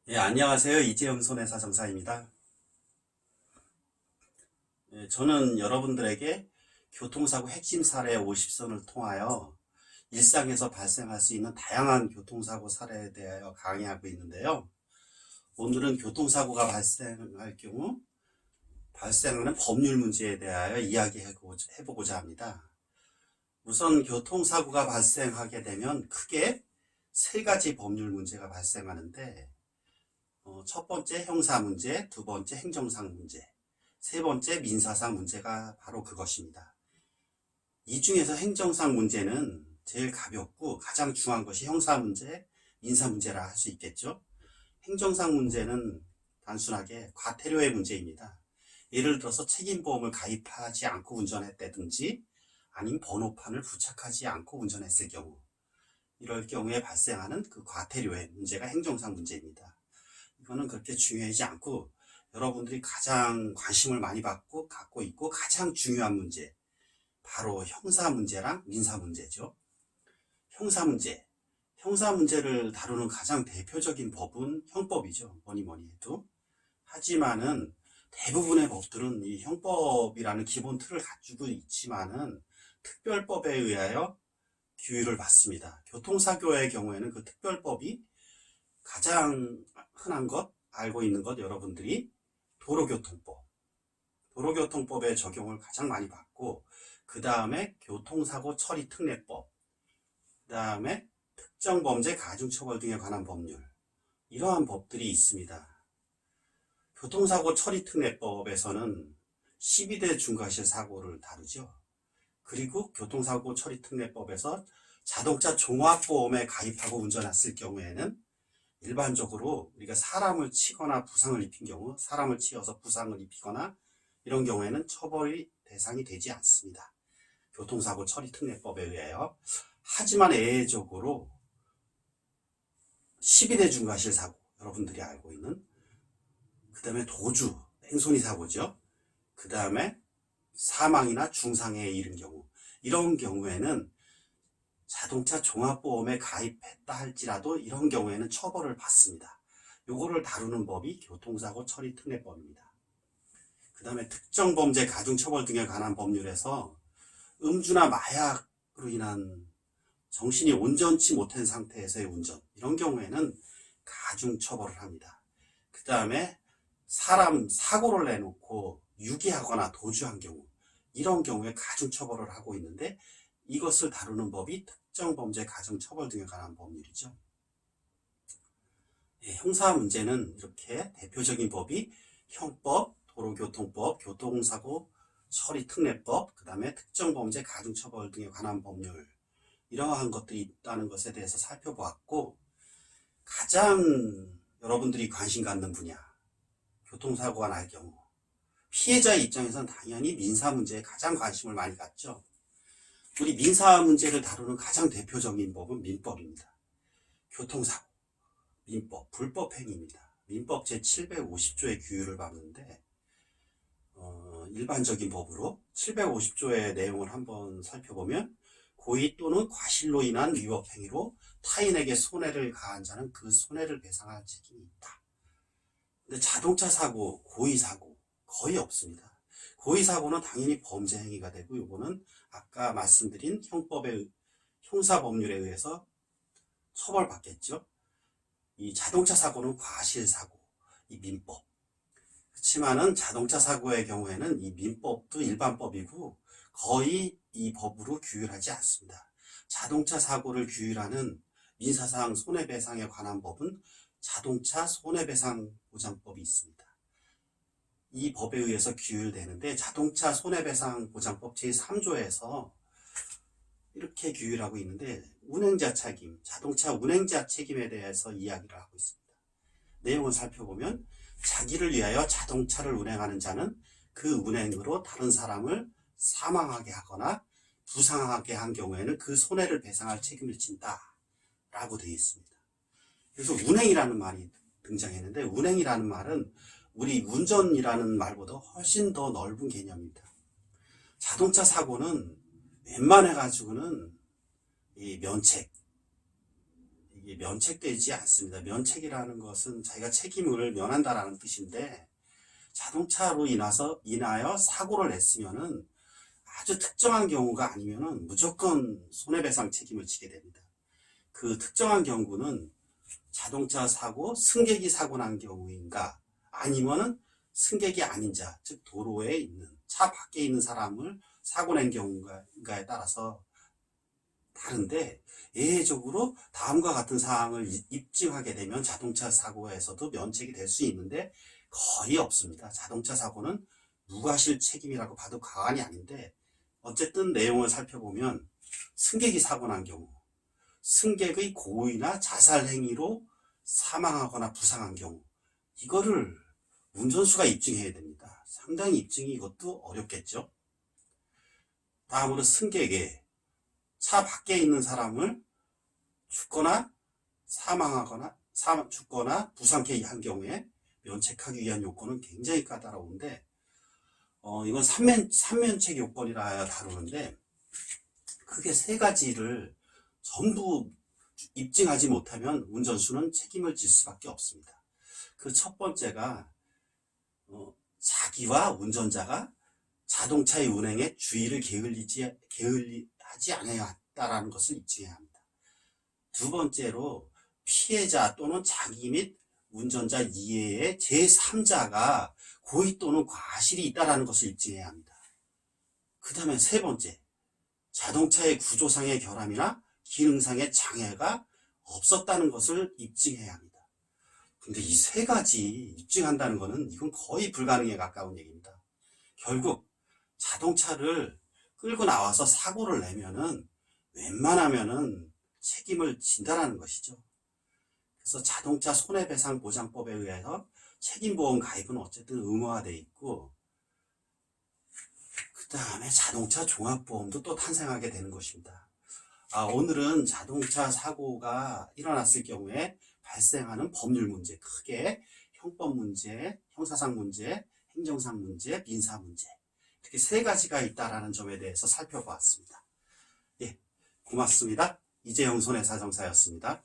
안녕하세요. 이재영 손해사 정사입니다. 저는 여러분들에게 교통사고 핵심 사례 50선을 통하여 일상에서 발생할 수 있는 다양한 교통사고 사례에 대하여 강의하고 있는데요. 오늘은 교통사고가 발생할 경우 발생하는 법률 문제에 대하여 이야기해보고자 합니다. 우선 교통사고가 발생하게 되면 크게 세 가지 법률 문제가 발생하는데, 첫 번째 형사문제, 두 번째 행정상 문제, 세 번째 민사상 문제가 바로 그것입니다. 이 중에서 행정상 문제는 제일 가볍고 가장 중요한 것이 형사문제, 민사문제라 할 수 있겠죠. 행정상 문제는 단순하게 과태료의 문제입니다. 예를 들어서 책임보험을 가입하지 않고 운전했다든지 아니면 번호판을 부착하지 않고 운전했을 경우, 이럴 경우에 발생하는 그 과태료의 문제가 행정상 문제입니다. 이거는 그렇게 중요하지 않고 여러분들이 가장 관심을 많이 갖고 있고 가장 중요한 문제, 바로 형사 문제랑 민사 문제죠. 형사 문제, 형사 문제를 다루는 가장 대표적인 법은 형법이죠. 뭐니 해도. 하지만은 대부분의 법들은 이 형법이라는 기본 틀을 가지고 있지만은 특별법에 의하여 규율을 받습니다. 교통사고의 경우에는 그 특별법이 가장 흔한 것, 알고 있는 것, 여러분들이 도로교통법의 적용을 가장 많이 받고, 그 다음에 교통사고 처리 특례법, 그 다음에 특정범죄 가중처벌 등에 관한 법률, 이러한 법들이 있습니다. 교통사고 처리 특례법에서는 12대 중과실 사고를 다루죠. 그리고 교통사고 처리 특례법에서 자동차 종합보험에 가입하고 운전했을 경우에는 일반적으로 우리가 사람을 치거나 부상을 입힌 경우, 사람을 치어서 부상을 입히거나 이런 경우에는 처벌이 대상이 되지 않습니다. 교통사고 처리 특례법에 의하여. 하지만 예외적으로 12대 중과실 사고, 여러분들이 알고 있는, 그 다음에 도주, 뺑소니 사고죠. 그 다음에 사망이나 중상에 이른 경우, 이런 경우에는 자동차 종합보험에 가입했다 할지라도 이런 경우에는 처벌을 받습니다. 요거를 다루는 법이 교통사고 처리 특례법입니다. 그 다음에 특정범죄 가중처벌 등에 관한 법률에서 음주나 마약으로 인한 정신이 온전치 못한 상태에서의 운전, 이런 경우에는 가중처벌을 합니다. 그 다음에 사람 사고를 내놓고 유기하거나 도주한 경우, 이런 경우에 가중처벌을 하고 있는데, 이것을 다루는 법이 특정범죄 가중처벌 등에 관한 법률이죠. 형사 문제는 이렇게 대표적인 법이 형법, 도로교통법, 교통사고 처리 특례법, 그 다음에 특정범죄 가중처벌 등에 관한 법률, 이러한 것들이 있다는 것에 대해서 살펴보았고, 가장 여러분들이 관심 갖는 분야, 교통사고가 날 경우, 피해자의 입장에서는 당연히 민사 문제에 가장 관심을 많이 갖죠. 우리 민사 문제를 다루는 가장 대표적인 법은 민법입니다. 교통사고, 민법, 불법행위입니다. 민법 제750조의 규율을 봤는데, 일반적인 법으로 750조의 내용을 한번 살펴보면, 고의 또는 과실로 인한 위법행위로 타인에게 손해를 가한 자는 그 손해를 배상할 책임이 있다. 근데 자동차 사고, 고의 사고 거의 없습니다. 고의 사고는 당연히 범죄 행위가 되고, 이거는 아까 말씀드린 형사 법률에 의해서 처벌받겠죠. 이 자동차 사고는 과실 사고, 이 민법. 그렇지만은 자동차 사고의 경우에는 이 민법도 일반법이고 거의 이 법으로 규율하지 않습니다. 자동차 사고를 규율하는 민사상 손해배상에 관한 법은 자동차 손해배상보장법이 있습니다. 이 법에 의해서 규율되는데, 자동차 손해배상보장법 제3조에서 이렇게 규율하고 있는데, 운행자 책임, 자동차 운행자 책임에 대해서 이야기를 하고 있습니다. 내용을 살펴보면, 자기를 위하여 자동차를 운행하는 자는 그 운행으로 다른 사람을 사망하게 하거나 부상하게 한 경우에는 그 손해를 배상할 책임을 진다 라고 되어 있습니다. 그래서 운행이라는 말이 등장했는데, 운행이라는 말은 우리 운전이라는 말보다 훨씬 더 넓은 개념입니다. 자동차 사고는 웬만해 가지고는 이 면책, 이게 면책되지 않습니다. 면책이라는 것은 자기가 책임을 면한다라는 뜻인데, 자동차로 인하여 사고를 냈으면은 아주 특정한 경우가 아니면은 무조건 손해배상 책임을 지게 됩니다. 그 특정한 경우는 자동차 사고, 승객이 사고 난 경우인가, 아니면은 승객이 아닌 자, 즉 도로에 있는 차 밖에 있는 사람을 사고 낸 경우인가에 따라서 다른데, 예외적으로 다음과 같은 사항을 입증하게 되면 자동차 사고에서도 면책이 될 수 있는데 거의 없습니다. 자동차 사고는 무과실 책임이라고 봐도 과언이 아닌데, 어쨌든 내용을 살펴보면 승객이 사고 난 경우, 승객의 고의나 자살 행위로 사망하거나 부상한 경우, 이거를 운전수가 입증해야 됩니다. 상당히 입증이 이것도 어렵겠죠. 다음으로 승객의 차 밖에 있는 사람을 죽거나 사망하거나 죽거나 부상케 한 경우에 면책하기 위한 요건은 굉장히 까다로운데, 이건 삼면책 요건이라 하여 다루는데, 크게 세 가지를 전부 입증하지 못하면 운전수는 책임을 질 수밖에 없습니다. 그 첫 번째가 자기와 운전자가 자동차의 운행에 주의를 게을리하지 않았다라는 것을 입증해야 합니다. 두 번째로 피해자 또는 자기 및 운전자 이외의 제3자가 고의 또는 과실이 있다라는 것을 입증해야 합니다. 그 다음에 세 번째, 자동차의 구조상의 결함이나 기능상의 장애가 없었다는 것을 입증해야 합니다. 근데 이 세 가지 입증한다는 것은 이건 거의 불가능에 가까운 얘기입니다. 결국 자동차를 끌고 나와서 사고를 내면은 웬만하면은 책임을 진다라는 것이죠. 그래서 자동차 손해배상보장법에 의해서 책임보험 가입은 어쨌든 의무화되어 있고, 그 다음에 자동차 종합보험도 또 탄생하게 되는 것입니다. 오늘은 자동차 사고가 일어났을 경우에 발생하는 법률 문제, 크게 형법 문제, 형사상 문제, 행정상 문제, 민사 문제, 이렇게 세 가지가 있다라는 점에 대해서 살펴보았습니다. 예, 고맙습니다. 이재영 손해사정사였습니다.